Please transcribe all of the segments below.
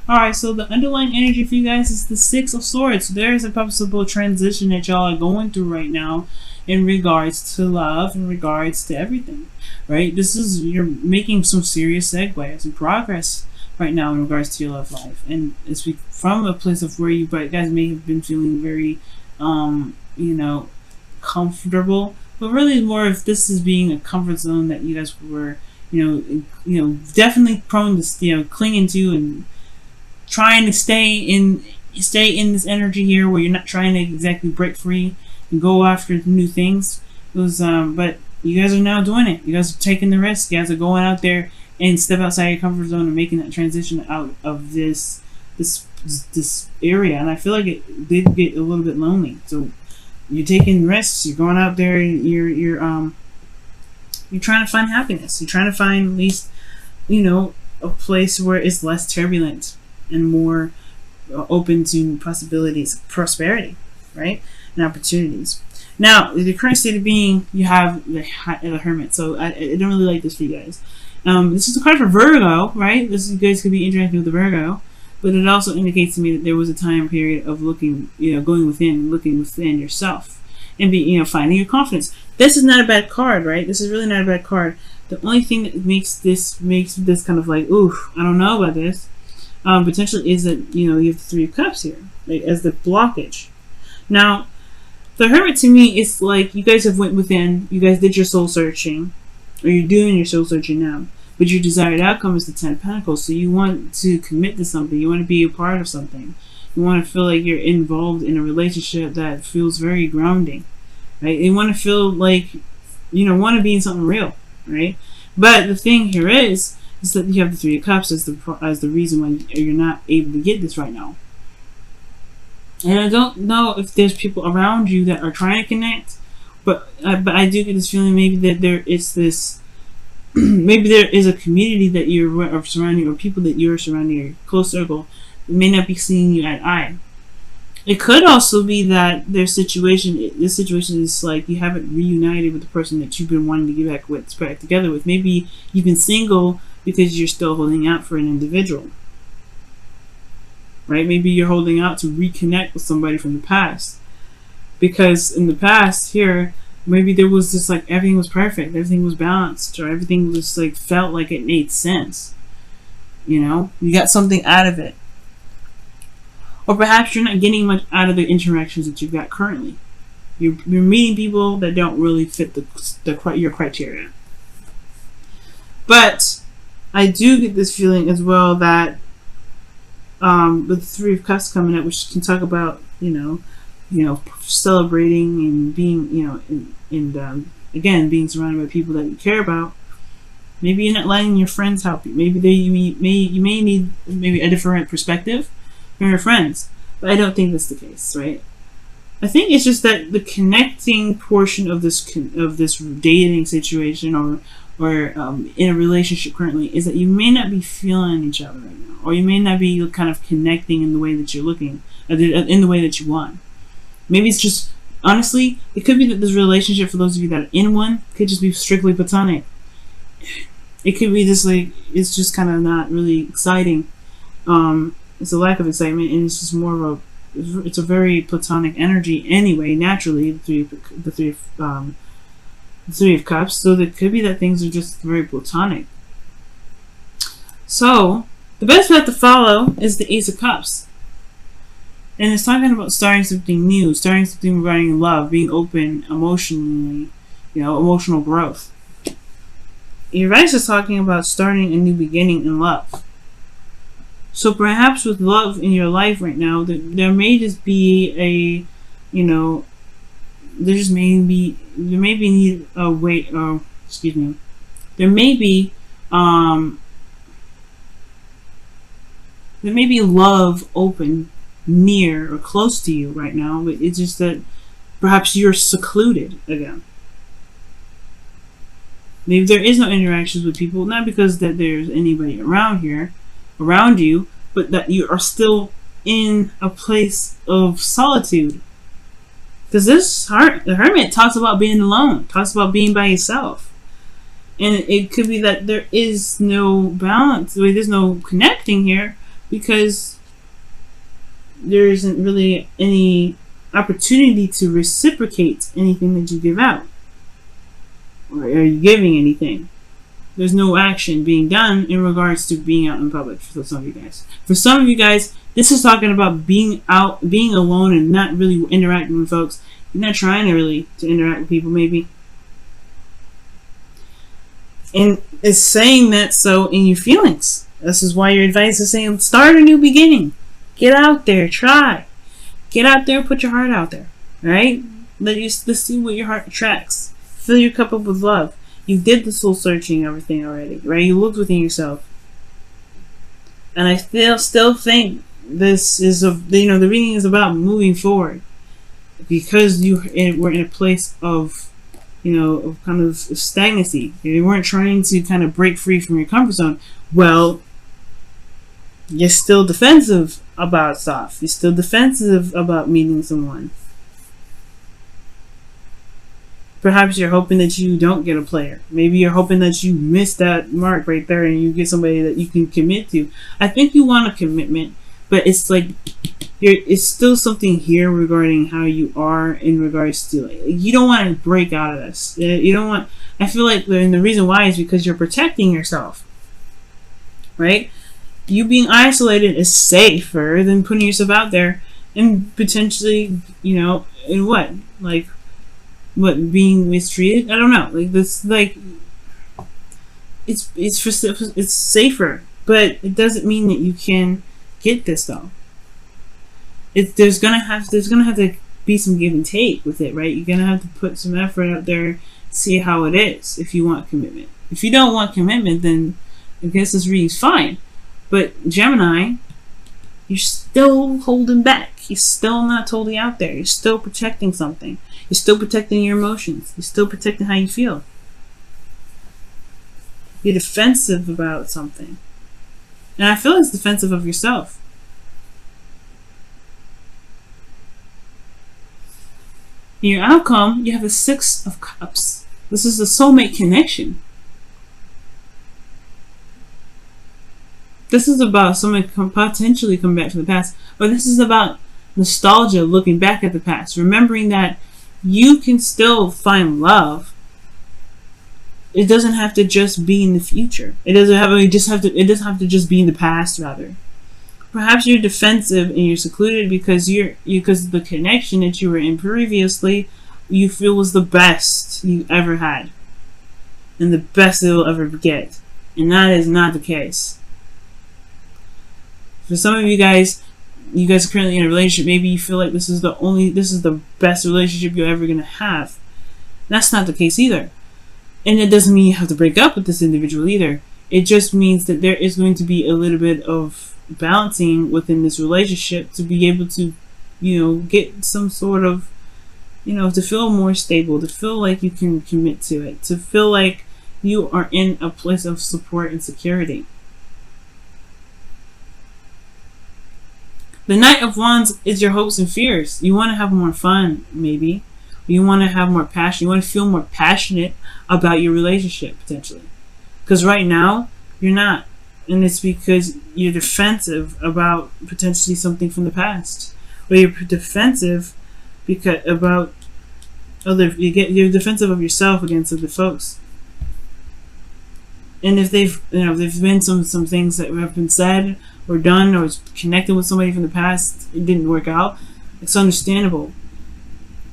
Alright, so the underlying energy for you guys is the Six of Swords. There is a possible transition that y'all are going through right now in regards to love, in regards to everything, right? You're making some serious segues and progress right now in regards to your love life. And it's from a place of where you guys may have been feeling very, comfortable, but really more if this is being a comfort zone that you guys were, definitely prone to, clinging to and trying to stay in this energy here where you're not trying to exactly break free and go after new things. But you guys are now doing it. You guys are taking the risk. You guys are going out there and step outside your comfort zone and making that transition out of this area. And I feel like it did get a little bit lonely. So you're taking risks. You're going out there. And you're trying to find happiness. You're trying to find at least a place where it's less turbulent and more open to possibilities, prosperity, right, and opportunities. Now, the current state of being, you have the Hermit. So I don't really like this for you guys. This is a card for Virgo, right? You guys could be interacting with the Virgo, but it also indicates to me that there was a time period of looking, going within, looking within yourself, and finding your confidence. This is not a bad card, right? This is really not a bad card. The only thing that makes this kind of like, oof, I don't know about this, potentially is that you have the Three of Cups here, right, as the blockage. Now, the Hermit to me is like you guys have went within, you guys did your soul searching, or you're doing your soul searching now, but your desired outcome is the Ten of Pentacles. So you want to commit to something, you want to be a part of something, you want to feel like you're involved in a relationship that feels very grounding, right? You want to feel like want to be in something real, right? But the thing here is that you have the Three of Cups as the reason why you're not able to get this right now. And I don't know if there's people around you that are trying to connect, but I do get this feeling maybe that there is this, maybe there is a community that you're surrounding, or people that you're surrounding, your close circle, that may not be seeing you at eye. It could also be that this situation is like you haven't reunited with the person that you've been wanting to get back together with. Maybe you've been single because you're still holding out for an individual, right? Maybe you're holding out to reconnect with somebody from the past, because in the past here, maybe there was just like everything was perfect, everything was balanced, or everything was like felt like it made sense. You got something out of it. Or perhaps you're not getting much out of the interactions that you've got currently. You're meeting people that don't really fit your criteria. But I do get this feeling as well that with the Three of Cups coming up, which can talk about celebrating and being again being surrounded by people that you care about. Maybe you're not letting your friends help you. Maybe you may need maybe a different perspective from your friends, but I don't think that's the case, right? I think it's just that the connecting portion of this dating situation or in a relationship currently is that you may not be feeling each other right now, or you may not be kind of connecting in the way that you're looking, in the way that you want. Maybe it's just, honestly, it could be that this relationship, for those of you that are in one, could just be strictly platonic. It could be just like, it's just kind of not really exciting. It's a lack of excitement, and it's just more of it's a very platonic energy anyway, naturally, the Three of Cups. So it could be that things are just very platonic. So the best path to follow is the Ace of Cups. And it's talking about starting something new, starting something regarding love, being open emotionally, emotional growth. Uranus is talking about starting a new beginning in love. So perhaps with love in your life right now, there may just be there may be a wait, or excuse me, there may be love open near or close to you right now, but it's just that perhaps you're secluded again. Maybe there is no interactions with people, not because that there's anybody around you, but that you are still in a place of solitude. Because the Hermit talks about being alone, talks about being by yourself. And it could be that there is no balance, there's no connecting here, because there isn't really any opportunity to reciprocate anything that you give out. Or are you giving anything? There's no action being done in regards to being out in public for some of you guys. For some of you guys, this is talking about being out, being alone, and not really interacting with folks. You're not trying to interact with people, maybe. And it's saying that so in your feelings. This is why your advice is saying start a new beginning. Get out there, try. Get out there, put your heart out there. Alright? Let's see what your heart attracts. Fill your cup up with love. You did the soul searching, everything already, right? You looked within yourself. And I still think this is the reading is about moving forward. Because we're in a place of, of kind of stagnancy. You weren't trying to kind of break free from your comfort zone. Well, you're still defensive about stuff. You're still defensive about meeting someone. Perhaps you're hoping that you don't get a player. Maybe you're hoping that you miss that mark right there and you get somebody that you can commit to. I think you want a commitment, but it's like it's still something here regarding how you are in regards to you don't want to break out of this. You don't want. I feel like the reason why is because you're protecting yourself, right? You being isolated is safer than putting yourself out there and potentially, in what being mistreated. I don't know. It's safer, but it doesn't mean that you can get this though. There's gonna have to be some give and take with it, right? You're gonna have to put some effort out there, see how it is if you want commitment. If you don't want commitment, then I guess this reading's fine. But Gemini, you're still holding back. You're still not totally out there. You're still protecting something. You're still protecting your emotions. You're still protecting how you feel. You're defensive about something. And I feel it's defensive of yourself. In your outcome, you have a 6 of Cups. This is a soulmate connection. This is about somebody potentially coming back to the past. Or this is about nostalgia, looking back at the past. Remembering that you can still find love. It doesn't have to just be in the future. It doesn't have to just be in the past, rather. Perhaps you're defensive and you're secluded because the connection that you were in previously you feel was the best you ever had. And the best you'll ever get. And that is not the case. For some of you guys are currently in a relationship, maybe you feel like this is the best relationship you're ever gonna have. That's not the case either. And it doesn't mean you have to break up with this individual either. It just means that there is going to be a little bit of balancing within this relationship to be able to, get some sort of, to feel more stable, to feel like you can commit to it, to feel like you are in a place of support and security. The Knight of Wands is your hopes and fears. You want to have more fun, maybe. You want to have more passion. You want to feel more passionate about your relationship, potentially. Because right now, you're not. And it's because you're defensive about potentially something from the past. Or you're defensive you're defensive of yourself against other folks. And if there've been some things that have been said or done or connected with somebody from the past, it didn't work out, it's understandable.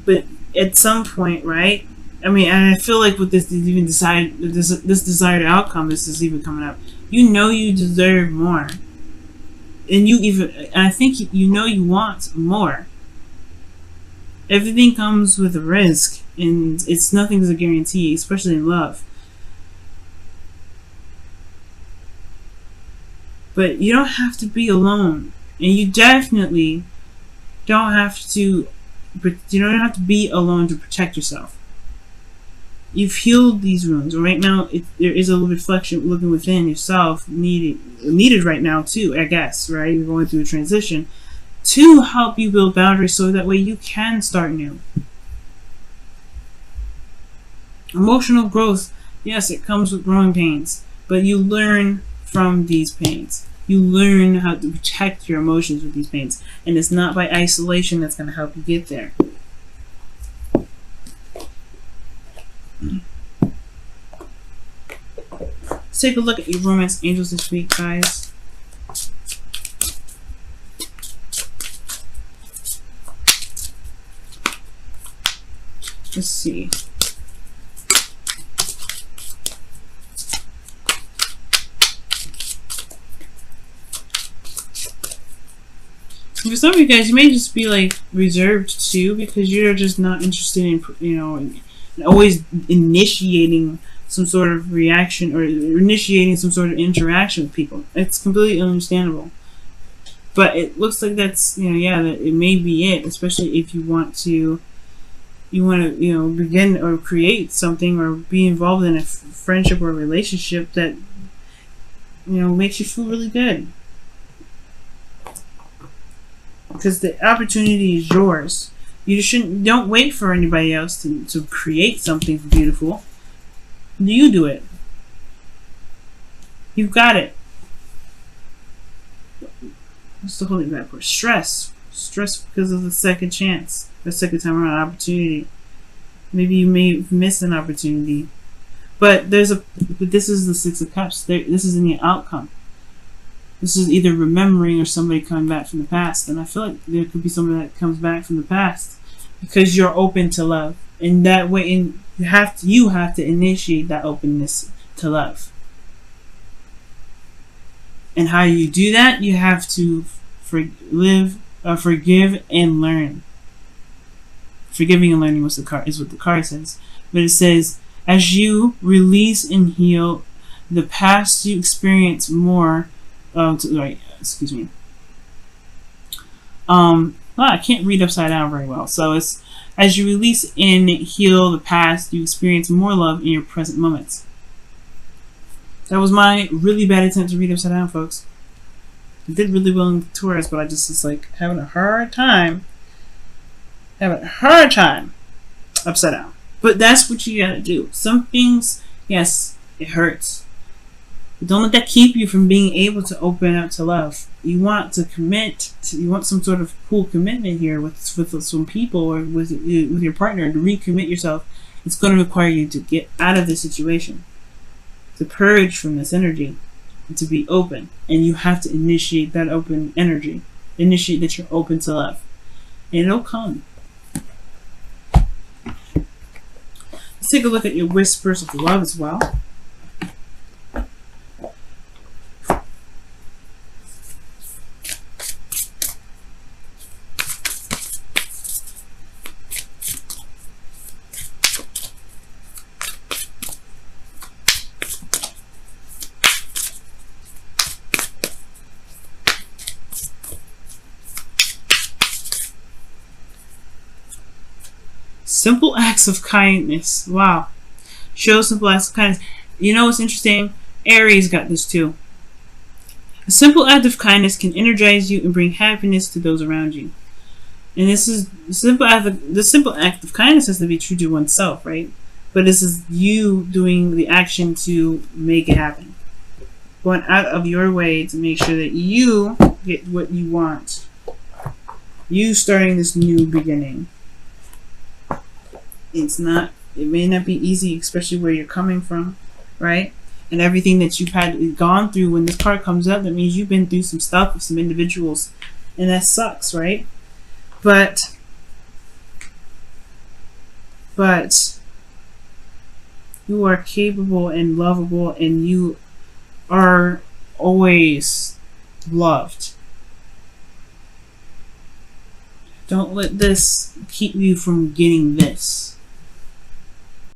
But at some point, right? I mean, and I feel like with this desired outcome, this is even coming up. You deserve more, and I think you want more. Everything comes with a risk, and nothing's a guarantee, especially in love. But you don't have to be alone, and you definitely don't have to. You don't have to be alone to protect yourself. You've healed these wounds. Right now, there is a little reflection looking within yourself needed right now too, I guess, right? You're going through a transition to help you build boundaries so that way you can start new. Emotional growth, yes, it comes with growing pains, but you learn from these pains. You learn how to protect your emotions with these paints. And it's not by isolation that's going to help you get there. Let's take a look at your romance angels this week, guys. Let's see. For some of you guys, you may just be like reserved too, because you're just not interested in, you know, in always initiating some sort of reaction or initiating some sort of interaction with people. It's completely understandable. But it looks like that's, you know, yeah, that it may be it, especially if you want to, you know, begin or create something or be involved in a friendship or relationship that, you know, makes you feel really good. Because the opportunity is yours. Don't wait for anybody else to create something beautiful. You do it. You've got it. What's the holding back for? Stress. Stress because of the second chance. The second time around opportunity. Maybe you may miss an opportunity. But this is the Six of Cups. This is in the outcome. This is either remembering or somebody coming back from the past. And I feel like there could be somebody that comes back from the past because you're open to love. And that way, you have to initiate that openness to love. And how you do that, you have to forgive and learn. Forgiving and learning is what the card says. But it says, as you release and heal the past, you experience more. Excuse me. I can't read upside down very well. So it's, as you release and heal the past, you experience more love in your present moments. That was my really bad attempt to read upside down, folks. I did really well in Taurus, but I just was like having a hard time upside down. But that's what you gotta do. Some things, yes, it hurts. But don't let that keep you from being able to open up to love. You want to commit. You want some sort of cool commitment here with some people or with your partner to recommit yourself. It's going to require you to get out of this situation, to purge from this energy, and to be open. And you have to initiate that open energy. Initiate that you're open to love, and it'll come. Let's take a look at your whispers of love as well. Simple acts of kindness. Wow. Show simple acts of kindness. You know what's interesting? Aries got this too. A simple act of kindness can energize you and bring happiness to those around you. And this is the simple act of kindness has to be true to oneself, right? But this is you doing the action to make it happen. Going out of your way to make sure that you get what you want. You starting this new beginning. It may not be easy, especially where you're coming from, right? And everything that you've gone through. When this card comes up, that means you've been through some stuff with some individuals, and that sucks, right? But you are capable and lovable, and you are always loved. Don't let this keep you from getting this.